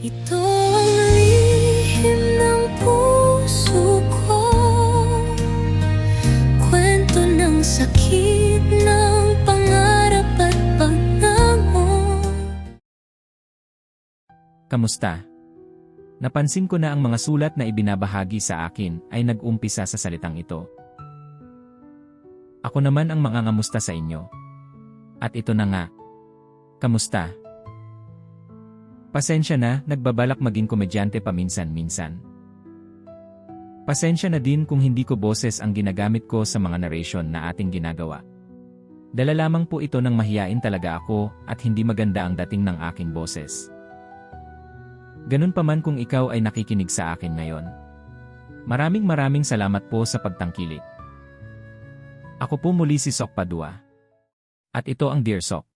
Ito ang lihim ng puso ko, kwento ng sakit ng pangarap at pagbangon. Kamusta? Napansin ko na ang mga sulat na ibinabahagi sa akin ay nag-umpisa sa salitang ito. Ako naman ang mangangamusta sa inyo. At ito na nga. Kamusta? Pasensya na, nagbabalak maging komedyante paminsan-minsan. Pasensya na din kung hindi ko boses ang ginagamit ko sa mga narration na ating ginagawa. Dala lamang po ito ng mahiyain talaga ako at hindi maganda ang dating ng aking boses. Ganun pa man kung ikaw ay nakikinig sa akin ngayon. Maraming salamat po sa pagtangkilik. Ako po muli si Sok Padua. At ito ang Dear Sok.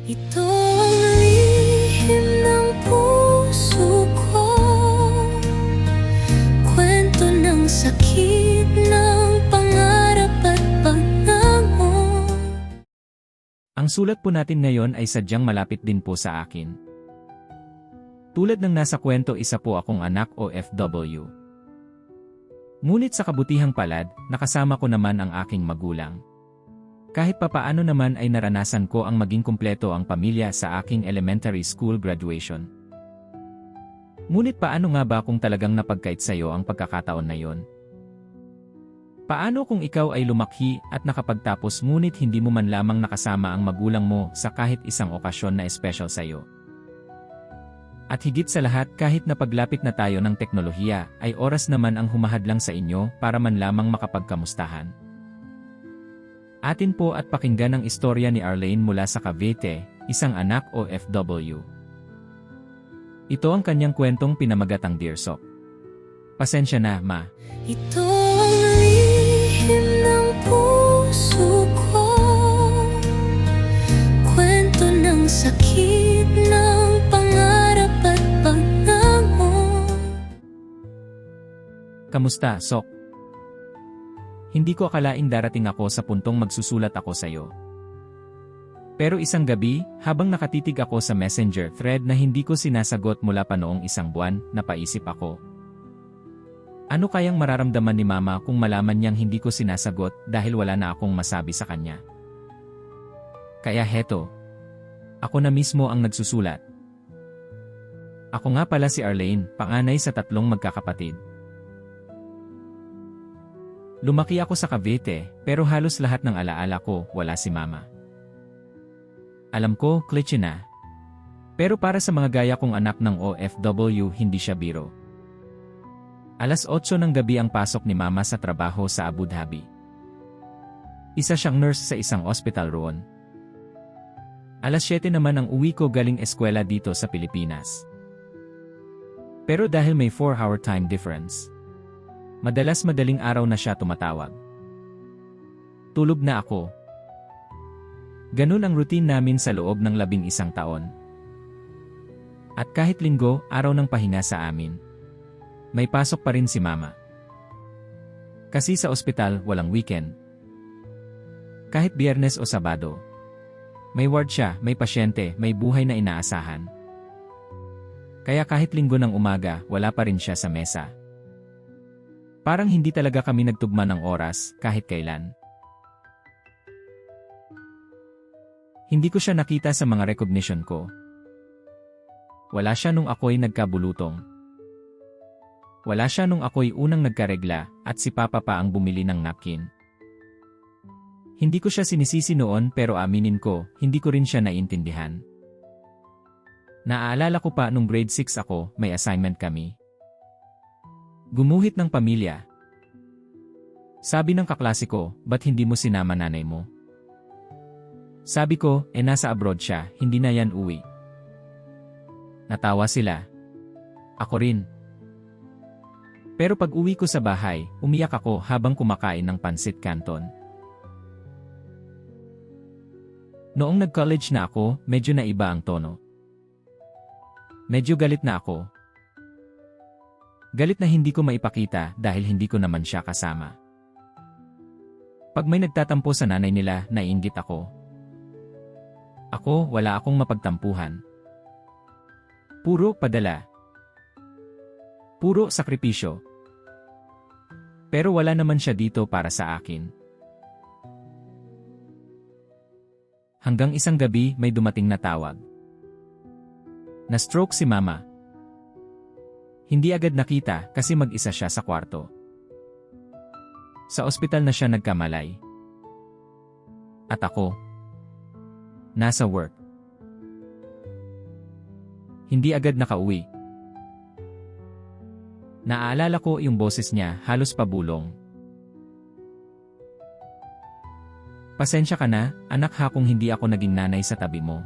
Ito ang lihim ng puso ko, kwento ng sakit ng pangarap at pagbangon. Ang sulat po natin ngayon ay sadyang malapit din po sa akin. Tulad ng nasa kwento, isa po akong anak OFW. Ngunit sa kabutihang palad, nakasama ko naman ang aking magulang. Kahit papaano naman ay naranasan ko ang maging kumpleto ang pamilya sa aking elementary school graduation. Ngunit paano nga ba kung talagang napagkait sa'yo ang pagkakataon na yon? Paano kung ikaw ay lumakhi at nakapagtapos ngunit hindi mo man lamang nakasama ang magulang mo sa kahit isang okasyon na espesyal sa'yo? At higit sa lahat, kahit na paglapit na tayo ng teknolohiya, ay oras naman ang humahadlang sa inyo para man lamang makapagkamustahan. Atin po at pakinggan ang istorya ni Arlene mula sa Cavite, isang anak OFW. Ito ang kanyang kwentong pinamagatang Dear Sok. Pasensya na, Ma. Ito ang lihim ng puso ko, kwento ng sakit ng pangarap at pagbangon. Kamusta, Sok? Hindi ko akalaing darating ako sa puntong magsusulat ako sa'yo. Pero isang gabi, habang nakatitig ako sa messenger thread na hindi ko sinasagot mula pa noong isang buwan, napaisip ako. Ano kayang mararamdaman ni Mama kung malaman niyang hindi ko sinasagot dahil wala na akong masabi sa kanya? Kaya heto, ako na mismo ang nagsusulat. Ako nga pala si Arlene, panganay sa 3 magkakapatid. Lumaki ako sa Cavite, pero halos lahat ng alaala ko, wala si Mama. Alam ko, klise na. Pero para sa mga gaya kong anak ng OFW, hindi siya biro. 8:00 ng gabi ang pasok ni Mama sa trabaho sa Abu Dhabi. Isa siyang nurse sa isang ospital roon. 7:00 naman ang uwi ko galing eskwela dito sa Pilipinas. Pero dahil may 4-hour time difference, madalas madaling araw na siya tumatawag. Tulog na ako. Ganun ang routine namin sa loob ng 11 taon. At kahit linggo, araw ng pahinga sa amin, may pasok pa rin si Mama. Kasi sa ospital, walang weekend. Kahit Biyernes o Sabado, may ward siya, may pasyente, may buhay na inaasahan. Kaya kahit linggo ng umaga, wala pa rin siya sa mesa. Parang hindi talaga kami nagtugma ng oras, kahit kailan. Hindi ko siya nakita sa mga recognition ko. Wala siya nung ako'y nagkabulutong. Wala siya nung ako'y unang nagkaregla at si Papa pa ang bumili ng napkin. Hindi ko siya sinisisi noon pero aminin ko, hindi ko rin siya naintindihan. Naaalala ko pa nung grade 6 ako, may assignment kami. Gumuhit ng pamilya. Sabi ng kaklase ko, ba't hindi mo sinama nanay mo? Sabi ko, nasa abroad siya, hindi na yan uwi. Natawa sila. Ako rin. Pero pag uwi ko sa bahay, umiyak ako habang kumakain ng pansit canton. Noong nag-college na ako, medyo naiba ang tono. Medyo galit na ako. Galit na hindi ko maipakita dahil hindi ko naman siya kasama. Pag may nagtatampo sa nanay nila, naiinggit ako. Ako, wala akong mapagtampuhan. Puro padala. Puro sakripisyo. Pero wala naman siya dito para sa akin. Hanggang isang gabi may dumating na tawag. Na-stroke si mama. Hindi agad nakita kasi mag-isa siya sa kwarto. Sa ospital na siya nagkamalay. At ako, nasa work. Hindi agad nakauwi. Naaalala ko yung boses niya halos pabulong. Pasensya ka na, anak ha kung hindi ako naging nanay sa tabi mo.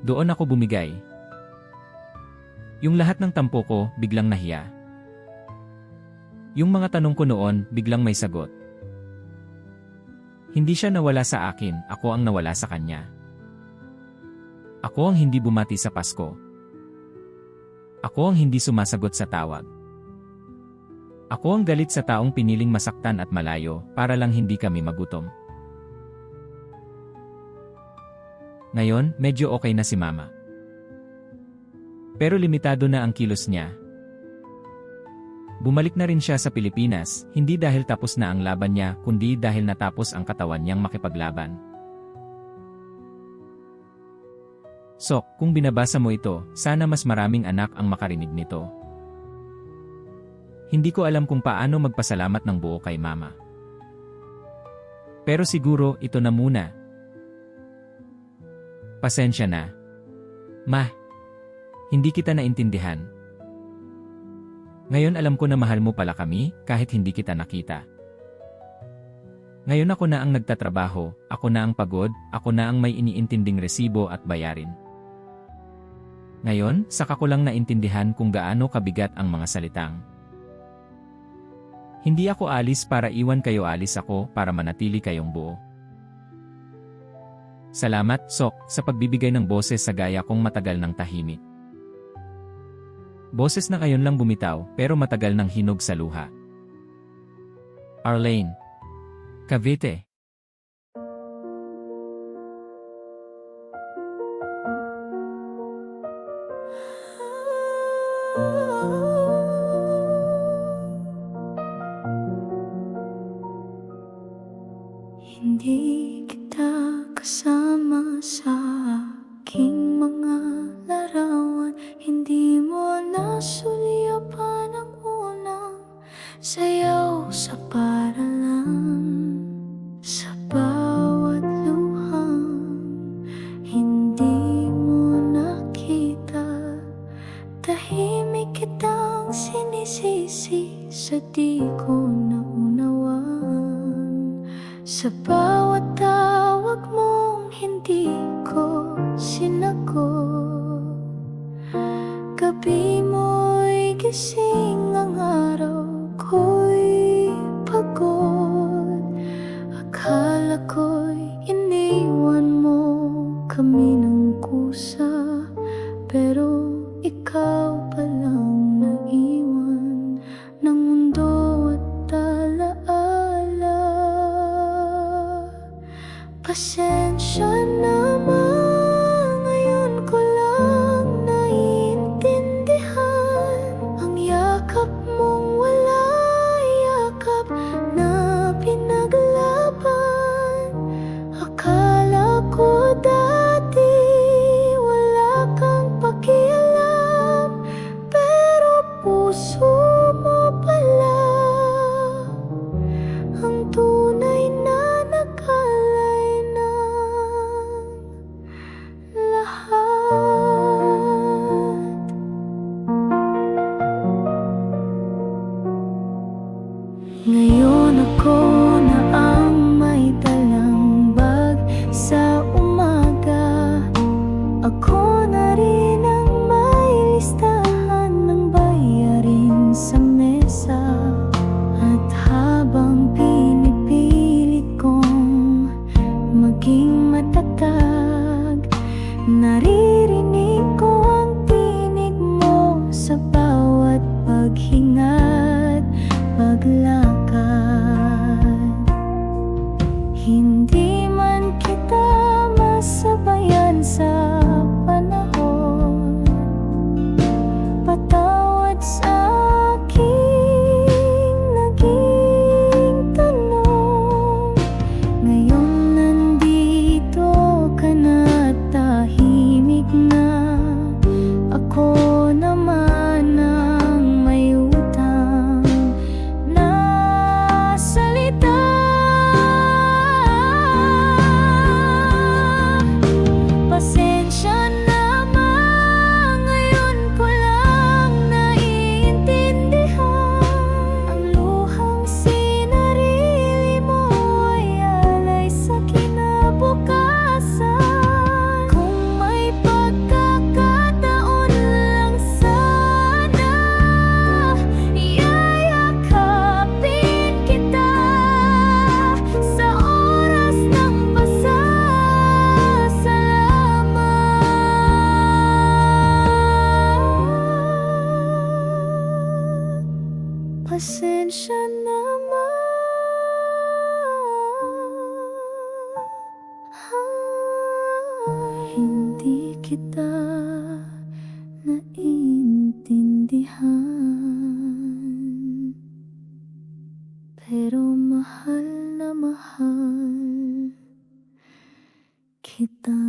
Doon ako bumigay. Yung lahat ng tampo ko, biglang nahiya. Yung mga tanong ko noon, biglang may sagot. Hindi siya nawala sa akin, ako ang nawala sa kanya. Ako ang hindi bumati sa Pasko. Ako ang hindi sumasagot sa tawag. Ako ang galit sa taong piniling masaktan at malayo para lang hindi kami magutom. Ngayon, medyo okay na si mama. Pero limitado na ang kilos niya. Bumalik na rin siya sa Pilipinas, hindi dahil tapos na ang laban niya, kundi dahil natapos ang katawan niyang makipaglaban. So, kung binabasa mo ito, sana mas maraming anak ang makarinig nito. Hindi ko alam kung paano magpasalamat ng buo kay mama. Pero siguro, ito na muna. Pasensya na. Ma, hindi kita naintindihan. Ngayon alam ko na mahal mo pala kami, kahit hindi kita nakita. Ngayon ako na ang nagtatrabaho, ako na ang pagod, ako na ang may iniintinding resibo at bayarin. Ngayon, saka ko lang naintindihan kung gaano kabigat ang mga salitang. Hindi ako alis para iwan kayo, alis ako para manatili kayong buo. Salamat, Sok, sa pagbibigay ng boses sa gaya kong matagal ng tahimik. Boses na ngayon lang bumitaw, pero matagal ng hinog sa luha. Arlene. Cavite. Hindi kita kasama sa aking mga larawan. Hindi mo nasulyapan ang unang sayaw sa paralan. Sa bawat luhang hindi mo nakita, tahimik kitang sinisisi sa di ko naunawaan. Sa bawat tawag mong hindi ko sinagot, gabi mo'y gising, ang araw ko'y pagod. Akala ko'y iniwan mo kami ng kusa, pero ikaw palang naiwan ng mundo at alaala. Pasensya naman, ngayon ko lang naiintindihan ang yakap mong wala yakap na pinaglaban. Akala ko dati wala kang pakialam, pero puso mo pala ang tunay na nakalay ng lahat. Ngayon ako na ang may dalang bag sa umaga. Ako na rin ang may listahan ng bayarin sa mesa. At habang pinipilit kong maging matatag, naririnig ko ang tinig mo sa bawat paghinga't paglakad. Hindi man kita masabayan sa panahon, Hindi kita naiintindihan, pero mahal na mahal kita.